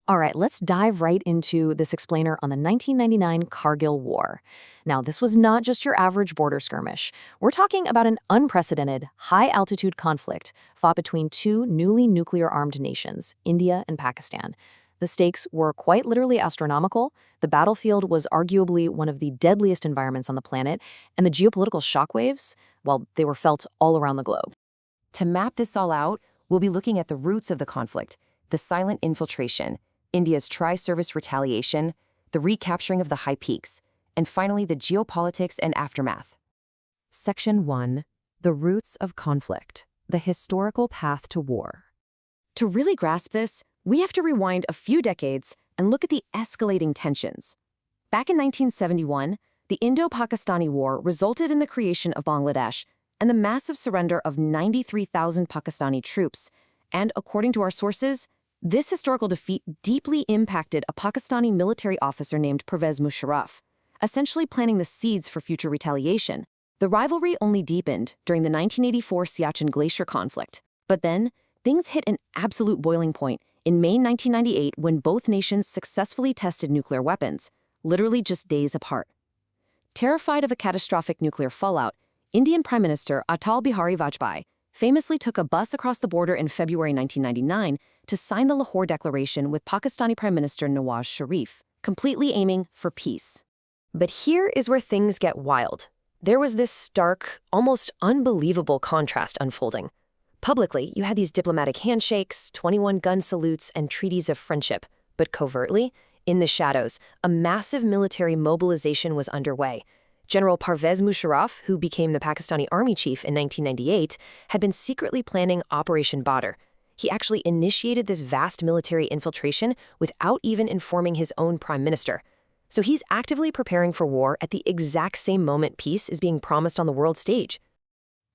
All right, let's dive right into this explainer on the 1999 Kargil War. Now, this was not just your average border skirmish. We're talking about an unprecedented, high-altitude conflict fought between two newly nuclear-armed nations, India and Pakistan. The stakes were quite literally astronomical, the battlefield was arguably one of the deadliest environments on the planet, and the geopolitical shockwaves, well, they were felt all around the globe. To map this all out, we'll be looking at the roots of the conflict, the silent infiltration, India's tri-service retaliation, the recapturing of the high peaks, and finally the geopolitics and aftermath. Section 1. The Roots of Conflict. The Historical Path to War. To really grasp this, we have to rewind a few decades and look at the escalating tensions. Back in 1971, the Indo-Pakistani War resulted in the creation of Bangladesh and the massive surrender of 93,000 Pakistani troops, and according to our sources, this historical defeat deeply impacted a Pakistani military officer named Pervez Musharraf, essentially planting the seeds for future retaliation. The rivalry only deepened during the 1984 Siachen Glacier conflict, but then things hit an absolute boiling point in May 1998 when both nations successfully tested nuclear weapons, literally just days apart. Terrified of a catastrophic nuclear fallout, Indian Prime Minister Atal Bihari Vajpayee famously took a bus across the border in February 1999 to sign the Lahore Declaration with Pakistani Prime Minister Nawaz Sharif, completely aiming for peace. But here is where things get wild. There was this stark, almost unbelievable contrast unfolding. Publicly, you had these diplomatic handshakes, 21-gun salutes, and treaties of friendship. But covertly, in the shadows, a massive military mobilization was underway. General Pervez Musharraf, who became the Pakistani army chief in 1998, had been secretly planning Operation Badr. He actually initiated this vast military infiltration without even informing his own prime minister. So he's actively preparing for war at the exact same moment peace is being promised on the world stage.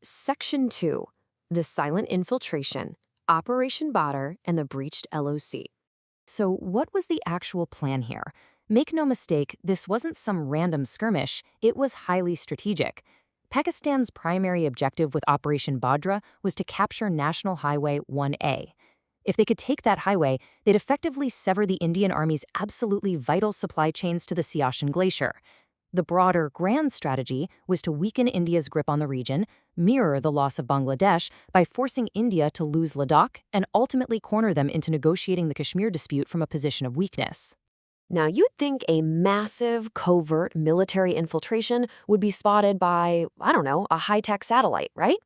Section 2. The Silent Infiltration, Operation Badr, and the Breached LOC. So what was the actual plan here? Make no mistake, this wasn't some random skirmish, it was highly strategic. Pakistan's primary objective with Operation Badr was to capture National Highway 1A. If they could take that highway, they'd effectively sever the Indian Army's absolutely vital supply chains to the Siachen Glacier. The broader, grand strategy was to weaken India's grip on the region, mirror the loss of Bangladesh by forcing India to lose Ladakh, and ultimately corner them into negotiating the Kashmir dispute from a position of weakness. Now, you'd think a massive, covert military infiltration would be spotted by, a high-tech satellite, right?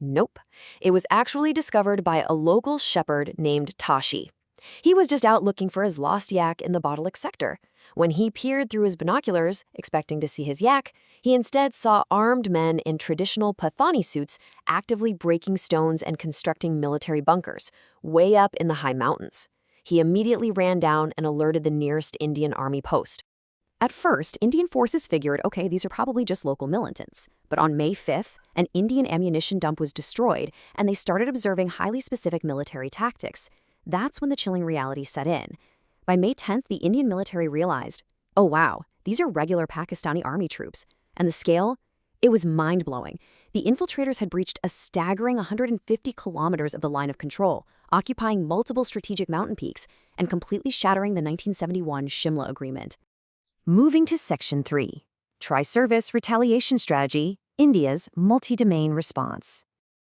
Nope. It was actually discovered by a local shepherd named Tashi. He was just out looking for his lost yak in the Bottleck sector. When he peered through his binoculars, expecting to see his yak, he instead saw armed men in traditional Pathani suits actively breaking stones and constructing military bunkers, way up in the high mountains. He immediately ran down and alerted the nearest Indian Army post. At first, Indian forces figured, okay, these are probably just local militants. But on May 5th, an Indian ammunition dump was destroyed, and they started observing highly specific military tactics. That's when the chilling reality set in. By May 10th, the Indian military realized, oh wow, these are regular Pakistani army troops. And the scale? It was mind-blowing. The infiltrators had breached a staggering 150 kilometers of the line of control, occupying multiple strategic mountain peaks, and completely shattering the 1971 Shimla Agreement. Moving to Section 3. Tri-Service Retaliation Strategy, India's multi-domain response.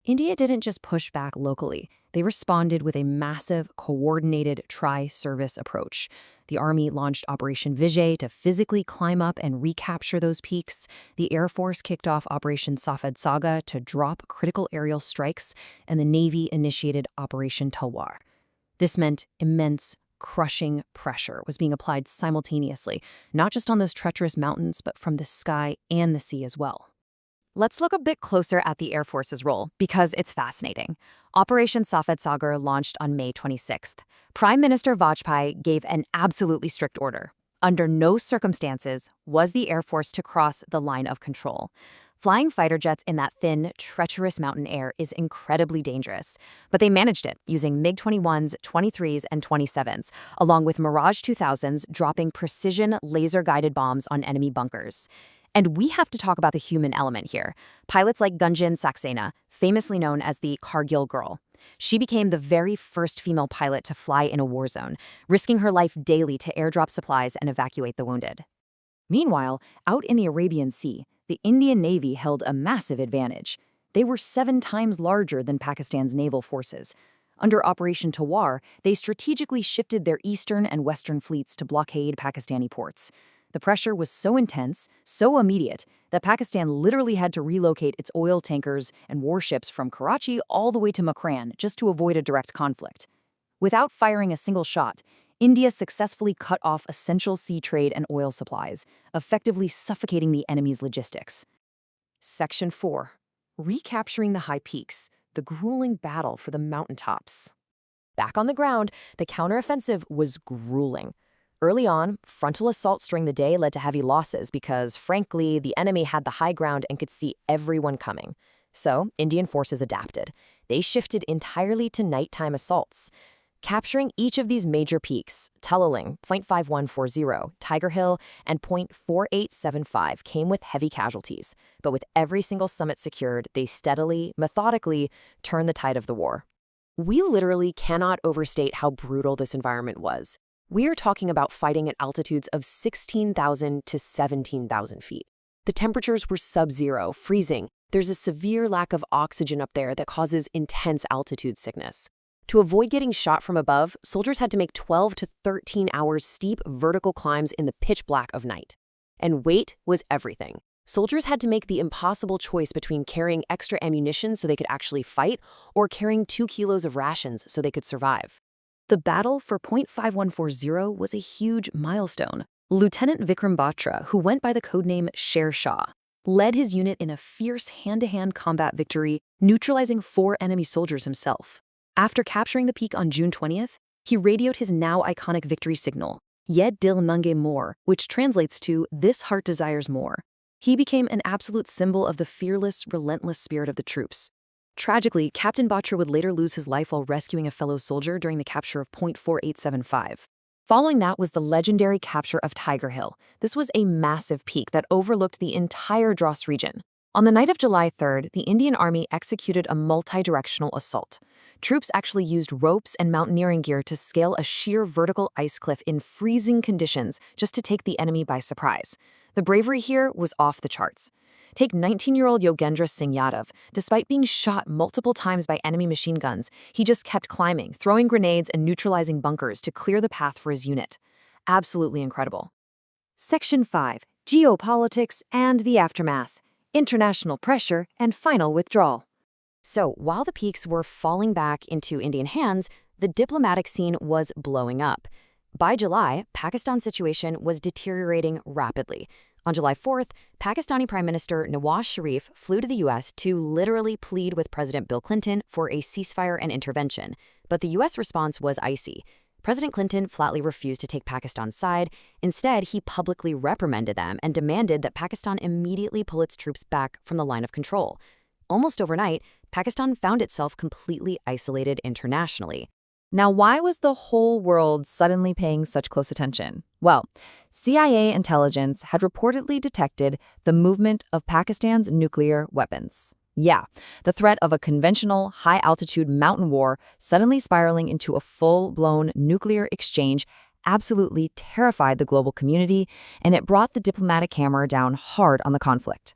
India didn't just push back locally. They responded with a massive, coordinated tri-service approach. The Army launched Operation Vijay to physically climb up and recapture those peaks. The Air Force kicked off Operation Safed Saga to drop critical aerial strikes, and the Navy initiated Operation Talwar. This meant immense, crushing pressure was being applied simultaneously, not just on those treacherous mountains, but from the sky and the sea as well. Let's look a bit closer at the Air Force's role, because it's fascinating. Operation Safed Sagar launched on May 26th. Prime Minister Vajpayee gave an absolutely strict order. Under no circumstances was the Air Force to cross the line of control. Flying fighter jets in that thin, treacherous mountain air is incredibly dangerous. But they managed it, using MiG-21s, 23s, and 27s, along with Mirage 2000s dropping precision laser-guided bombs on enemy bunkers. And we have to talk about the human element here. Pilots like Gunjan Saxena, famously known as the Kargil Girl. She became the very first female pilot to fly in a war zone, risking her life daily to airdrop supplies and evacuate the wounded. Meanwhile, out in the Arabian Sea, the Indian Navy held a massive advantage. They were 7 times larger than Pakistan's naval forces. Under Operation Tawar, they strategically shifted their eastern and western fleets to blockade Pakistani ports. The pressure was so intense, so immediate, that Pakistan literally had to relocate its oil tankers and warships from Karachi all the way to Makran just to avoid a direct conflict. Without firing a single shot, India successfully cut off essential sea trade and oil supplies, effectively suffocating the enemy's logistics. Section 4. Recapturing the high peaks, the grueling battle for the mountaintops. Back on the ground, the counteroffensive was grueling. Early on, frontal assaults during the day led to heavy losses because, frankly, the enemy had the high ground and could see everyone coming. So, Indian forces adapted. They shifted entirely to nighttime assaults. Capturing each of these major peaks, Tulaling, .5140, Tiger Hill, and .4875 came with heavy casualties. But with every single summit secured, they steadily, methodically turned the tide of the war. We literally cannot overstate how brutal this environment was. We are talking about fighting at altitudes of 16,000 to 17,000 feet. The temperatures were sub-zero, freezing. There's a severe lack of oxygen up there that causes intense altitude sickness. To avoid getting shot from above, soldiers had to make 12 to 13 hours steep vertical climbs in the pitch black of night. And weight was everything. Soldiers had to make the impossible choice between carrying extra ammunition so they could actually fight or carrying 2 kilos of rations so they could survive. The battle for .5140 was a huge milestone. Lieutenant Vikram Batra, who went by the codename Sher Shah, led his unit in a fierce hand-to-hand combat victory, neutralizing 4 enemy soldiers himself. After capturing the peak on June 20th, he radioed his now iconic victory signal, Yed Dil Mange More, which translates to, "This heart desires more." He became an absolute symbol of the fearless, relentless spirit of the troops. Tragically, Captain Batra would later lose his life while rescuing a fellow soldier during the capture of .4875. Following that was the legendary capture of Tiger Hill. This was a massive peak that overlooked the entire Dras region. On the night of July 3rd, the Indian Army executed a multi-directional assault. Troops actually used ropes and mountaineering gear to scale a sheer vertical ice cliff in freezing conditions just to take the enemy by surprise. The bravery here was off the charts. Take 19-year-old Yogendra Singh Yadav. Despite being shot multiple times by enemy machine guns, he just kept climbing, throwing grenades and neutralizing bunkers to clear the path for his unit. Absolutely incredible. Section 5. Geopolitics and the aftermath. International pressure and final withdrawal. So, while the peaks were falling back into Indian hands, the diplomatic scene was blowing up. By July, Pakistan's situation was deteriorating rapidly. On July 4th, Pakistani Prime Minister Nawaz Sharif flew to the U.S. to literally plead with President Bill Clinton for a ceasefire and intervention. But the U.S. response was icy. President Clinton flatly refused to take Pakistan's side. Instead, he publicly reprimanded them and demanded that Pakistan immediately pull its troops back from the line of control. Almost overnight, Pakistan found itself completely isolated internationally. Now, why was the whole world suddenly paying such close attention? Well, CIA intelligence had reportedly detected the movement of Pakistan's nuclear weapons. Yeah, the threat of a conventional, high-altitude mountain war suddenly spiraling into a full-blown nuclear exchange absolutely terrified the global community, and it brought the diplomatic hammer down hard on the conflict.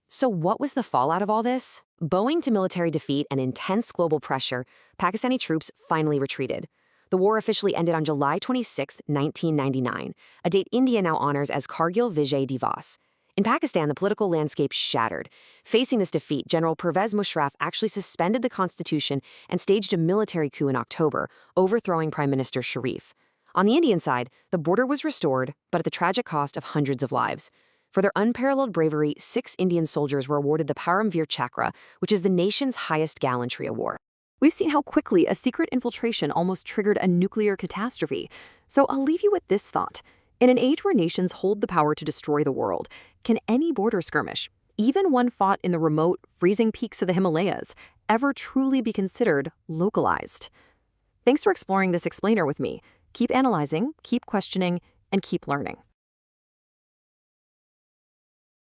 So what was the fallout of all this? Bowing to military defeat and intense global pressure, Pakistani troops finally retreated. The war officially ended on July 26, 1999, a date India now honors as Kargil Vijay Divas. In Pakistan, the political landscape shattered. Facing this defeat, General Pervez Musharraf actually suspended the constitution and staged a military coup in October, overthrowing Prime Minister Sharif. On the Indian side, the border was restored, but at the tragic cost of hundreds of lives. For their unparalleled bravery, 6 Indian soldiers were awarded the Paramveer Chakra, which is the nation's highest gallantry award. We've seen how quickly a secret infiltration almost triggered a nuclear catastrophe. So I'll leave you with this thought. In an age where nations hold the power to destroy the world, can any border skirmish, even one fought in the remote, freezing peaks of the Himalayas, ever truly be considered localized? Thanks for exploring this explainer with me. Keep analyzing, keep questioning, and keep learning.